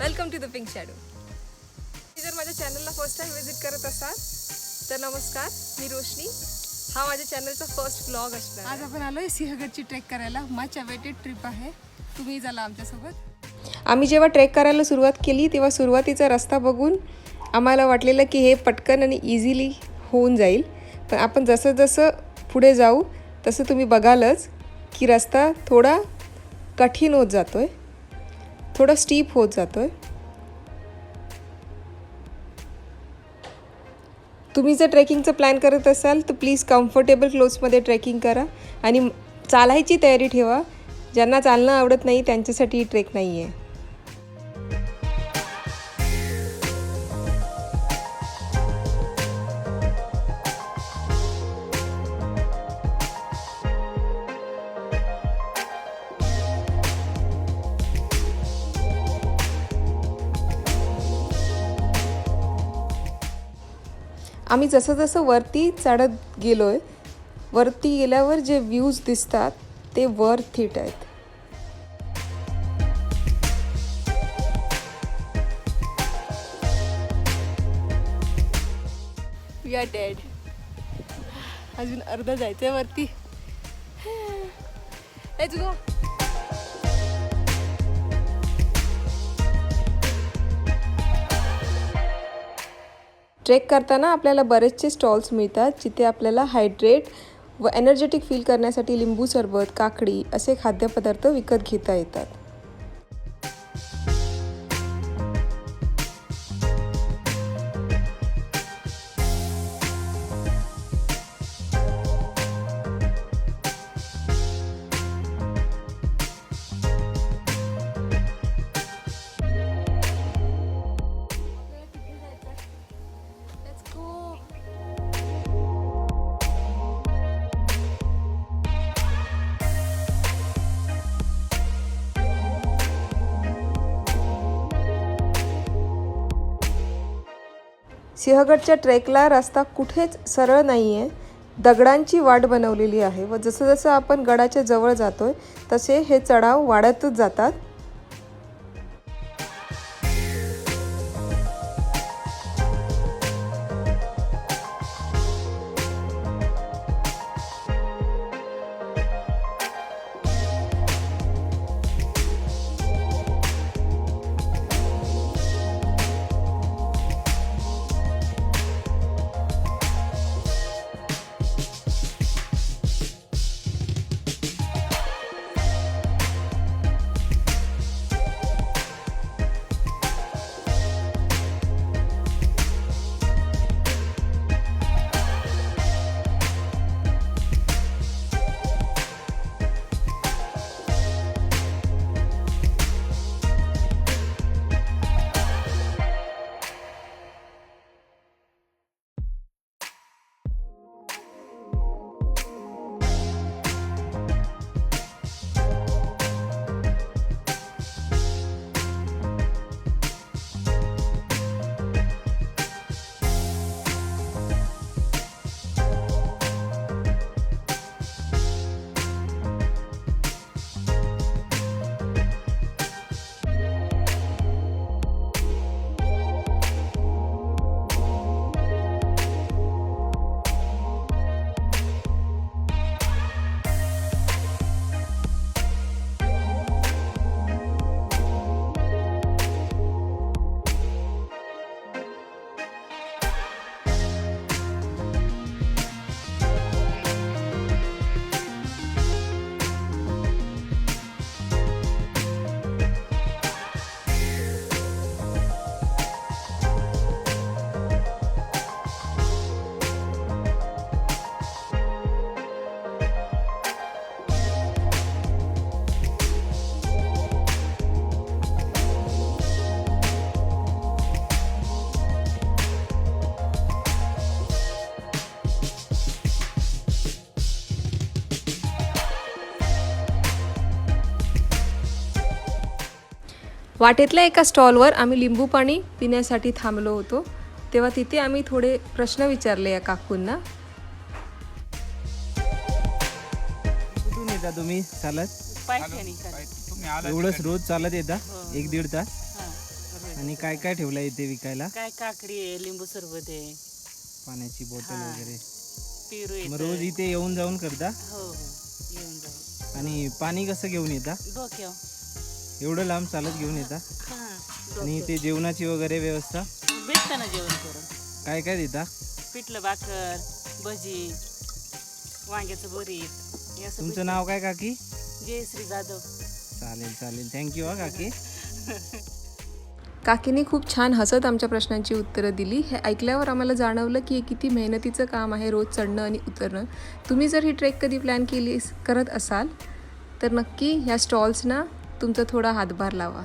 Welcome to the pink shadow. जर माझ्या चॅनलला फर्स्ट टाइम विजिट करत असाल तर नमस्कार, मी रोशनी. हा माझ्या चॅनलचा फर्स्ट व्लॉग असणार. आज आपण आलोय सिंहगडची ट्रेक करायला. मच अवेटेड ट्रिप आहे, तुम्ही चला आमच्यासोबत. आम्ही जेव्हा ट्रेक करायला सुरुवात केली तेव्हा सुरुवातीचा रस्ता बघून आम्हाला वाटलेलं की हे पटकन आणि इझिली होऊन जाईल, पण आपण जसं जसं पुढे जाऊ तसं तुम्ही बघालच की रस्ता थोडा कठीण होत जातोय, थोडा स्टीप होत जातोय. तुम्ही जर ट्रेकिंगचं प्लॅन करत असाल तर प्लीज कम्फर्टेबल क्लोथ्समध्ये ट्रेकिंग करा आणि चालायची तयारी ठेवा. ज्यांना चालणं आवडत नाही त्यांच्यासाठी ही ट्रेक नाही आहे. आम्ही जसं जसं वरती चढत गेलोय, वरती गेल्यावर जे व्ह्यूज दिसतात ते वर्थ इट आहेत. We are dead. अजून अर्धा जायचंय वरती. Let's go. ट्रेक करताना आपल्याला बरेचसे स्टॉल्स मिळतात जिथे आपल्याला हायड्रेट व एनर्जेटिक फील करण्यासाठी लिंबू सरबत, काकडी असे खाद्यपदार्थ विकत घेता येतात. सिंहगडच्या ट्रेकला रस्ता कुठेच सरळ नाही आहे, दगडांची वाट बनवलेली आहे व जसं जसं आपण गडाच्या जवळ जातोय तसे हे चढाव वाढतच जातात. वाटेतल्या एका स्टॉलवर आम्ही लिंबू पाणी पिण्यासाठी थांबलो होतो, तेव्हा तिथे आम्ही थोडे प्रश्न विचारले या काकूंना. कुठून येता तुम्ही चालत? एवढंच रोज चालत येता? 1-1.5 तास? आणि काय काय ठेवलं इथे विकायला? काय काकडी आहे, लिंबू सरबत आहे, पाण्याची बॉटल हा. वगैरे. पेरू मग येतं. रोज इथे येऊन जाऊन करता? हो हो येऊन जाऊ. आणि पाणी कसं घेऊन येता? डोक्यावर. एवढं लांब चालत घेऊन येता? हा आणि इथे जेवणाची वगैरे व्यवस्था भेटतं ना जेवण करून. काय काय देता? पिठलं भाकर, भजी, वांग्याचं भरीत हे असं तुमचं नाव काय काकी? भेटतं. जयश्री जाधव. चालेल चालेल, थँक्यू हा काकी. काकीने खूप छान हसत आमच्या प्रश्नांची उत्तरं दिली. हे ऐकल्यावर आम्हाला जाणवलं की हे किती मेहनतीचं काम आहे रोज चढणं आणि उतरणं. तुम्ही जर ही ट्रेक कधी प्लॅन करत असाल तर नक्की ह्या स्टॉल्सना तुमचा थोडा हातभार लावा.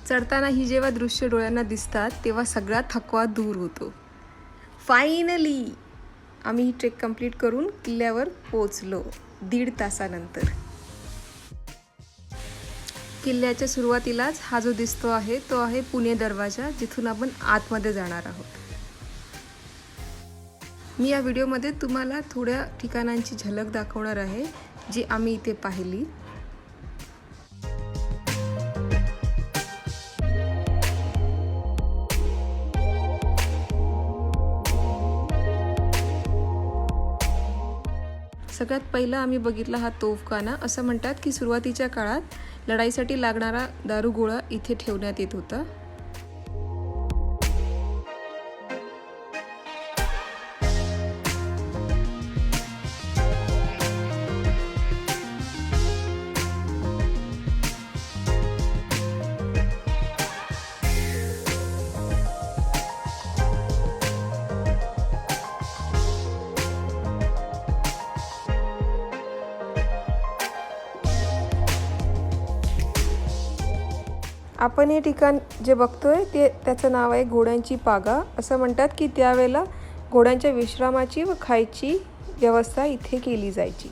चढताना ही जेव्हा दृश्य डोळ्यांना दिसतात तेव्हा सगळा थकवा दूर होतो. फायनली आम्ही ही ट्रेक कंप्लीट करून किल्ल्यावर पोचलो 1.5 तासानंतर. किल्ल्याच्या सुरुवातीलाच हा जो दिसतो आहे तो आहे पुणे दरवाजा, जिथून आपण आतमध्ये जाणार आहोत. मी या व्हिडिओमध्ये तुम्हाला थोड्या ठिकाणांची झलक दाखवणार आहे जी आम्ही इथे पाहिली. सगळ्यात पहिला आम्ही बघितला हा तोफखाना. असं म्हणतात की सुरुवातीच्या काळात लढाईसाठी लागणारा दारुगोळा इथे ठेवण्यात येत होता. आपण हे ठिकाण जे बघतोय त्याचं नाव आहे घोड्यांची पागा. असं म्हणतात की त्यावेळेला घोड्यांच्या विश्रामाची व खायची व्यवस्था इथे केली जायची.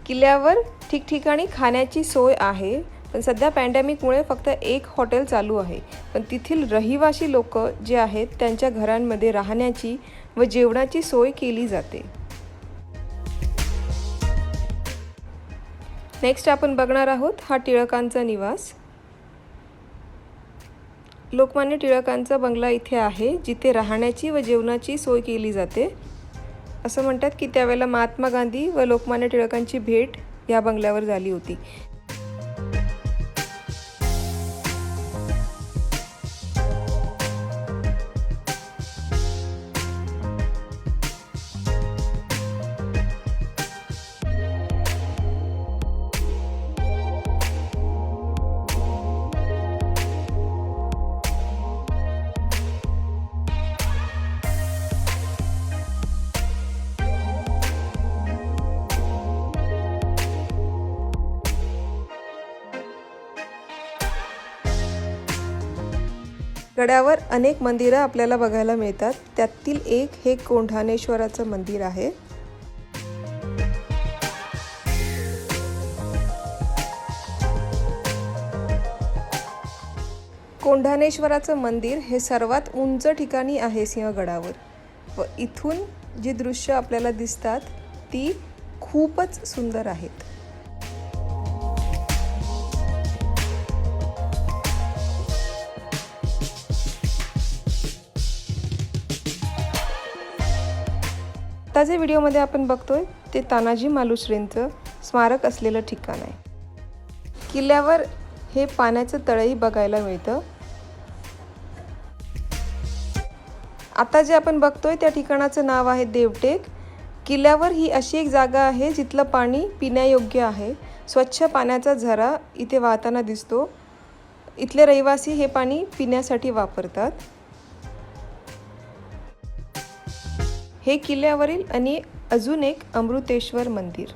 किल्ल्यावर ठिकठिकाणी खाण्याची सोय आहे, पण सध्या पॅन्डेमिकमुळे फक्त एक हॉटेल चालू आहे. पण तेथील रहिवासी लोक जे आहेत त्यांच्या घरांमध्ये राहण्याची व जेवणाची सोय केली जाते. नेक्स्ट आपण बघणार आहोत हा टिळकांचा निवास. लोकमान्य टिळकांचा बंगला इथे आहे, जिथे राहण्याची व जेवणाची सोय केली जाते. असं म्हणतात की त्यावेळेला महात्मा गांधी व लोकमान्य टिळकांची भेट या बंगल्यावर झाली होती. गडावर अनेक मंदिरं आपल्याला बघायला मिळतात. त्यातील एक हे कोंढाणेश्वराचं मंदिर आहे. कोंढाणेश्वराचं मंदिर हे सर्वात उंच ठिकाणी आहे सिंहगडावर, व इथून जी दृश्य आपल्याला दिसतात ती खूपच सुंदर आहेत. आताच्या व्हिडिओमध्ये आपण बघतोय ते तानाजी मालुसरेंचं स्मारक असलेलं ठिकाण आहे. किल्ल्यावर हे पाण्याचं तळंही बघायला मिळतं. आता जे आपण बघतोय त्या ठिकाणाचं नाव आहे देवटेक. किल्ल्यावर ही अशी एक जागा आहे जिथलं पाणी पिण्यायोग्य आहे. स्वच्छ पाण्याचा झरा इथे वाहताना दिसतो. इथले रहिवासी हे पाणी पिण्यासाठी वापरतात. हे किल्ल्यावरील आणि अजून एक अमृतेश्वर मंदिर.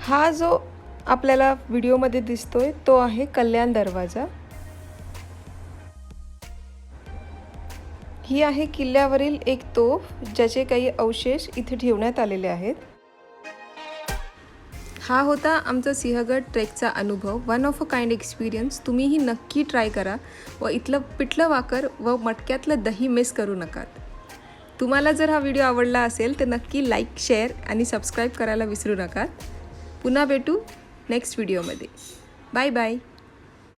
हा जो आपल्याला व्हिडिओमध्ये दिसतोय तो आहे कल्याण दरवाजा. ही आहे किल्ल्यावरील एक तोफ ज्याचे काही अवशेष इथे ठेवण्यात आलेले आहेत. हा होता आमचा सिंहगड ट्रेकचा अनुभव. One of a kind experience. तुम्हीही नक्की ट्राय करा व इथलं पिठलं भाकर व मटक्यातलं दही मिस करू नका. तुम्हाला जर हा व्हिडिओ आवडला असेल तर नक्की लाईक, शेअर आणि सबस्क्राईब करायला विसरू नका. पुन्हा भेटू नेक्स्ट व्हिडिओमध्ये. Bye bye.